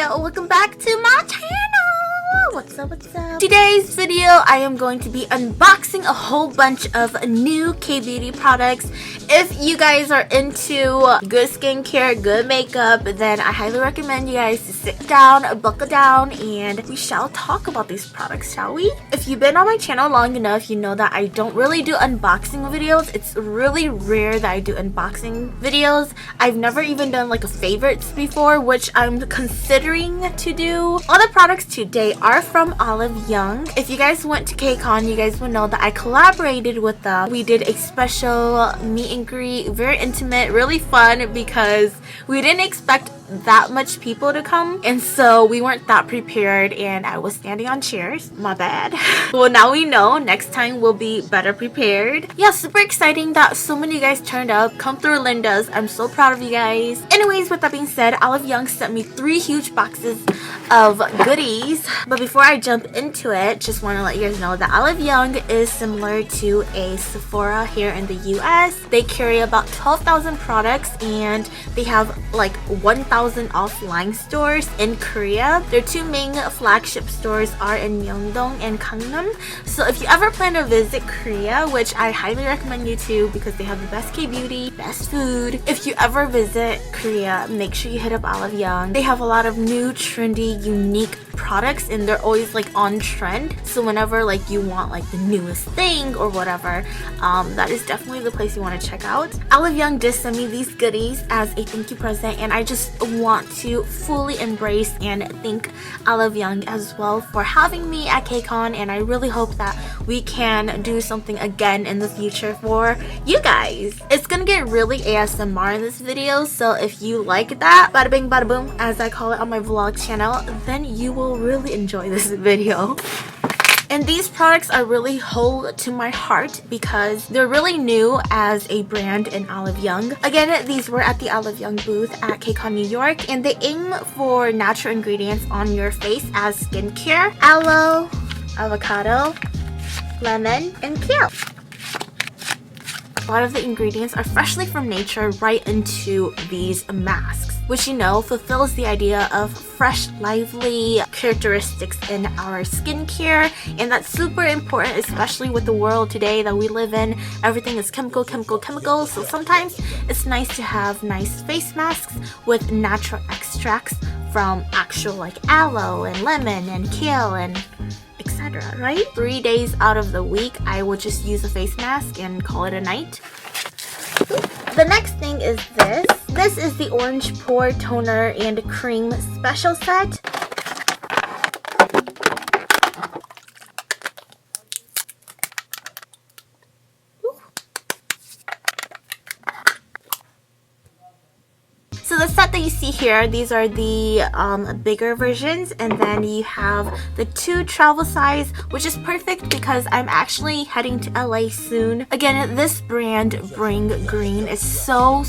welcome back to my channel. What's up, what's up? Today's video, I am going to be unboxing a whole bunch of new K-beauty products. If you guys are into good skincare, good makeup, then I highly recommend you guys to sit down, buckle down, and we shall talk about these products, shall we? If you've been on my channel long enough, you know that I don't really do unboxing videos. It's really rare that I do unboxing videos. I've never even done like a favorites before, which I'm considering to do. All the products today are from Olive Young. If you guys went to KCON, you guys would know that I collaborated with them. We did a special meet and greet, very intimate, really fun, because we didn't expect that much people to come, and so we weren't that prepared, and I was standing on chairs. My bad. Well, now we know. Next time we'll be better prepared. Yeah, super exciting that so many of you guys turned up. Come through Linda's. I'm so proud of you guys. Anyways, with that being said, Olive Young sent me 3 huge boxes of goodies. But before I jump into it, just want to let you guys know that Olive Young is similar to a Sephora here in the US. They carry about 12,000 products, and they have like 1,000 offline stores in Korea. Their 2 main flagship stores are in Myeongdong and Gangnam. So if you ever plan to visit Korea, which I highly recommend you to because they have the best K-beauty, best food. If you ever visit Korea, make sure you hit up Olive Young. They have a lot of new, trendy, unique products, and they're always like on trend. So whenever like you want like the newest thing or whatever, that is definitely the place you want to check out. Olive Young did send me these goodies as a thank you present, and I just want to fully embrace and thank Olive Young as well for having me at KCON, and I really hope that we can do something again in the future for you guys. It's gonna get really ASMR in this video, so if you like that, bada bing bada boom, as I call it on my vlog channel, then you will really enjoy this video. And these products are really hold to my heart because they're really new as a brand in Olive Young. Again, these were at the Olive Young booth at KCON New York, and they aim for natural ingredients on your face as skincare: aloe, avocado, lemon, and kale. A lot of the ingredients are freshly from nature right into these masks, which, you know, fulfills the idea of fresh, lively characteristics in our skincare. And that's super important, especially with the world today that we live in. Everything is chemical. So sometimes it's nice to have nice face masks with natural extracts from actual like aloe and lemon and kale and etc., right? 3 days out of the week, I would just use a face mask and call it a night. The next thing is this. This is the Orange Pore Toner and Cream Special Set. So the set that you see here, these are the bigger versions, and then you have the 2 travel size, which is perfect because I'm actually heading to LA soon. Again, this brand, Bring Green, is so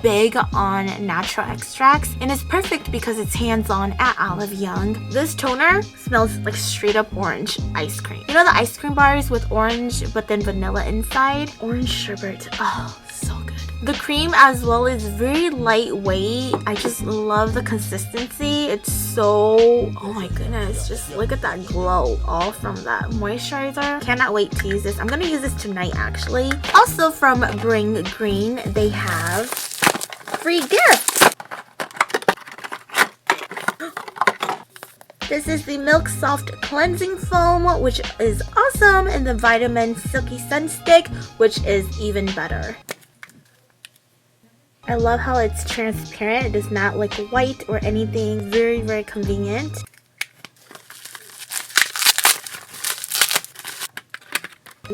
big on natural extracts, and it's perfect because it's hands-on at Olive Young. This toner smells like straight up orange ice cream. You know the ice cream bars with orange but then vanilla inside? Orange sherbet. Oh, so good. The cream as well is very lightweight. I just love the consistency. It's so, oh my goodness, just look at that glow, all from that moisturizer. Cannot wait to use this. I'm gonna use this tonight actually. Also from Bring Green, they have free gifts. This is the Milk Soft Cleansing Foam, which is awesome, and the Vitamin Silky Sun Stick, which is even better. I love how it's transparent. It does not look white or anything. Very convenient.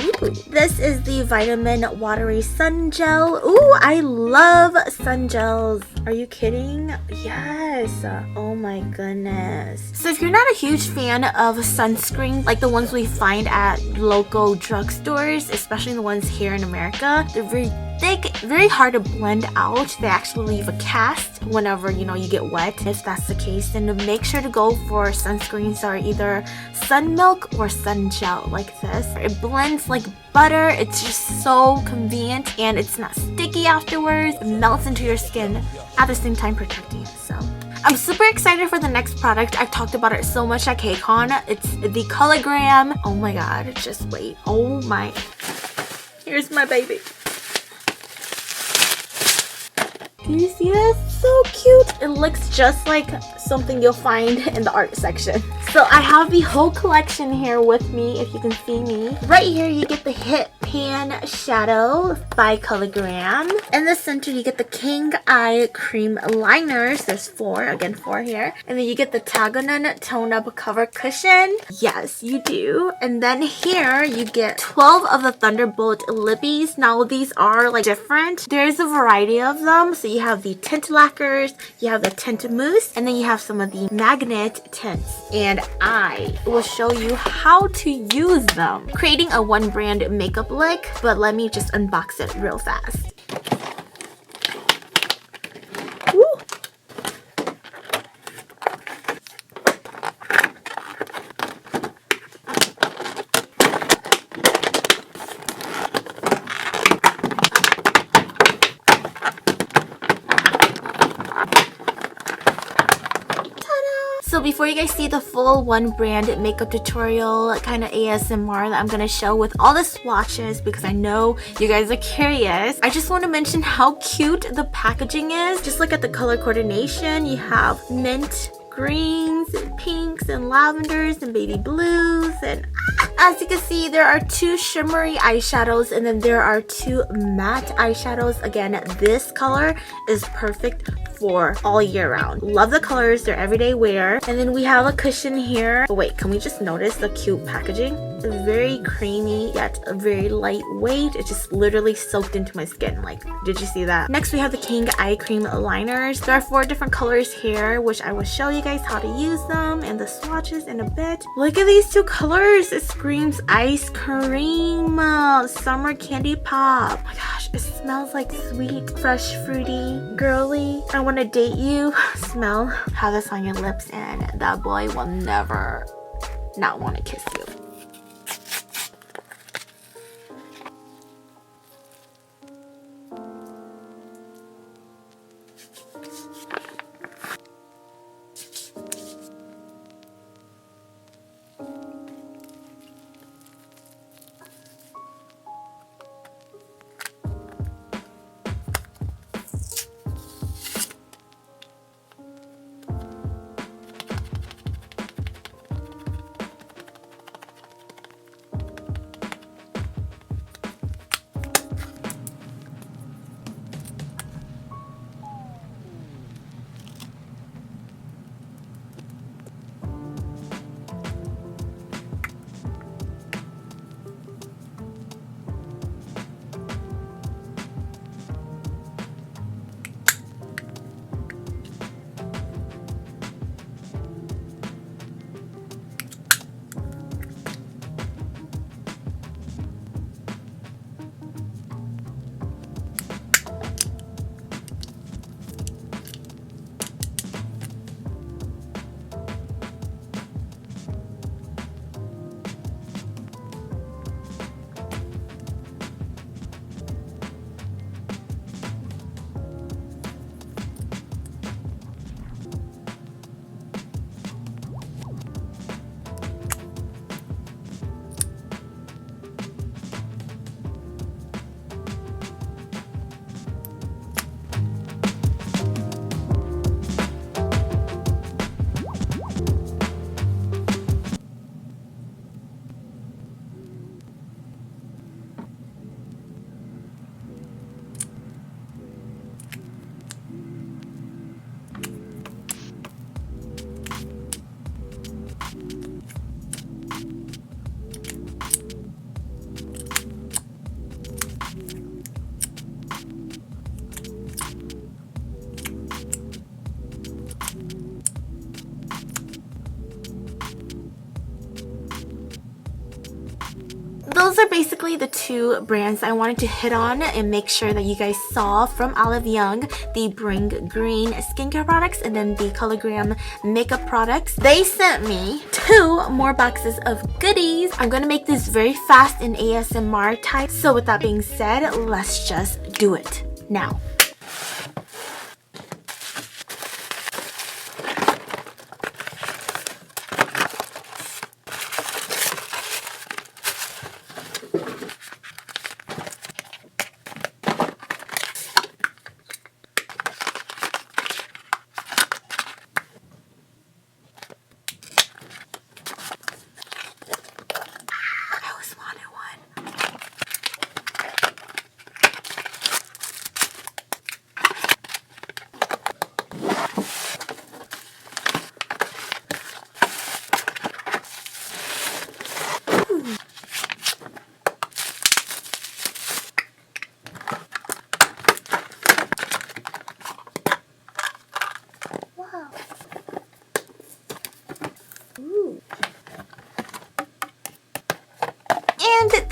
Ooh. This is the Vitamin Watery Sun Gel. Ooh, I love sun gels. Are you kidding? Yes. Oh my goodness. So if you're not a huge fan of sunscreen, like the ones we find at local drugstores, especially the ones here in America, they're very thick, very hard to blend out. They actually leave a cast whenever, you know, you get wet. If that's the case, then make sure to go for sunscreens that are either sun milk or sun gel like this. It blends like butter. It's just so convenient, and it's not sticky afterwards. It melts into your skin at the same time protecting you. So I'm super excited for the next product. I've talked about it so much at KCON. It's the Colorgram. Oh my god, just wait. Oh my. Here's my baby. Do you see this? So cute. It looks just like something you'll find in the art section. So I have the whole collection here with me, if you can see me. Right here you get the Hit Pan Shadow by Colorgram. In the center you get the King Eye Cream Liners. There's 4, again 4 here. And then you get the Taganon Tone Up Cover Cushion. Yes, you do. And then here you get 12 of the Thunderbolt Lippies. Now these are like different. There's a variety of them. So you have the tint lacquers, you have the tint mousse, and then you have some of the magnet tints. And I will show you how to use them. Creating a one brand makeup look, but let me just unbox it real fast. Woo. So before you guys see the full one brand makeup tutorial kind of ASMR that I'm going to show with all the swatches, because I know you guys are curious, I just want to mention how cute the packaging is. Just look at the color coordination. You have mint greens and pinks and lavenders and baby blues, and as you can see there are 2 shimmery eyeshadows and then there are 2 matte eyeshadows. Again, this color is perfect for all year round. Love the colors, they're everyday wear. And then we have a cushion here. Oh wait, can we just notice the cute packaging? It's very creamy yet very lightweight. It just literally soaked into my skin. Like, did you see that? Next we have the King Eye Cream Liners. There are 4 different colors here, which I will show you guys how to use them and the swatches in a bit. Look at these 2 colors. It screams ice cream, summer candy pop. Oh my gosh, it smells like sweet, fresh, fruity, girly. I want to date you. Smell. Have this on your lips and that boy will never not want to kiss you. Those are basically the 2 brands I wanted to hit on and make sure that you guys saw from Olive Young, the Bring Green skincare products and then the Colorgram makeup products. They sent me 2 more boxes of goodies. I'm gonna make this very fast in ASMR type. So with that being said, let's just do it now.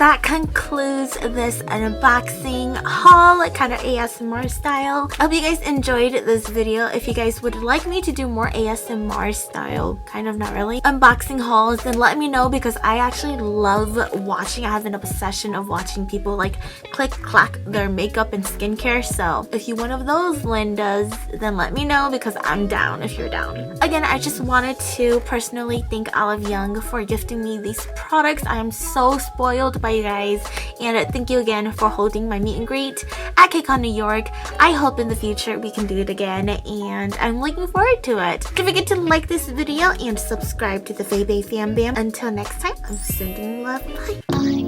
that concludes this unboxing haul, kind of ASMR style. I hope you guys enjoyed this video. If you guys would like me to do more ASMR style, kind of not really, unboxing hauls, then let me know, because I actually love watching. I have an obsession of watching people like click clack their makeup and skincare. So if you're one of those Lindas, then let me know, because I'm down if you're down. Again, I just wanted to personally thank Olive Young for gifting me these products. I am so spoiled by you guys, and thank you again for holding my meet and greet at KCON New York. I hope in the future we can do it again, and I'm looking forward to it. Don't forget to like this video and subscribe to the Fei Fam Bam. Until next time, I'm sending love. Bye.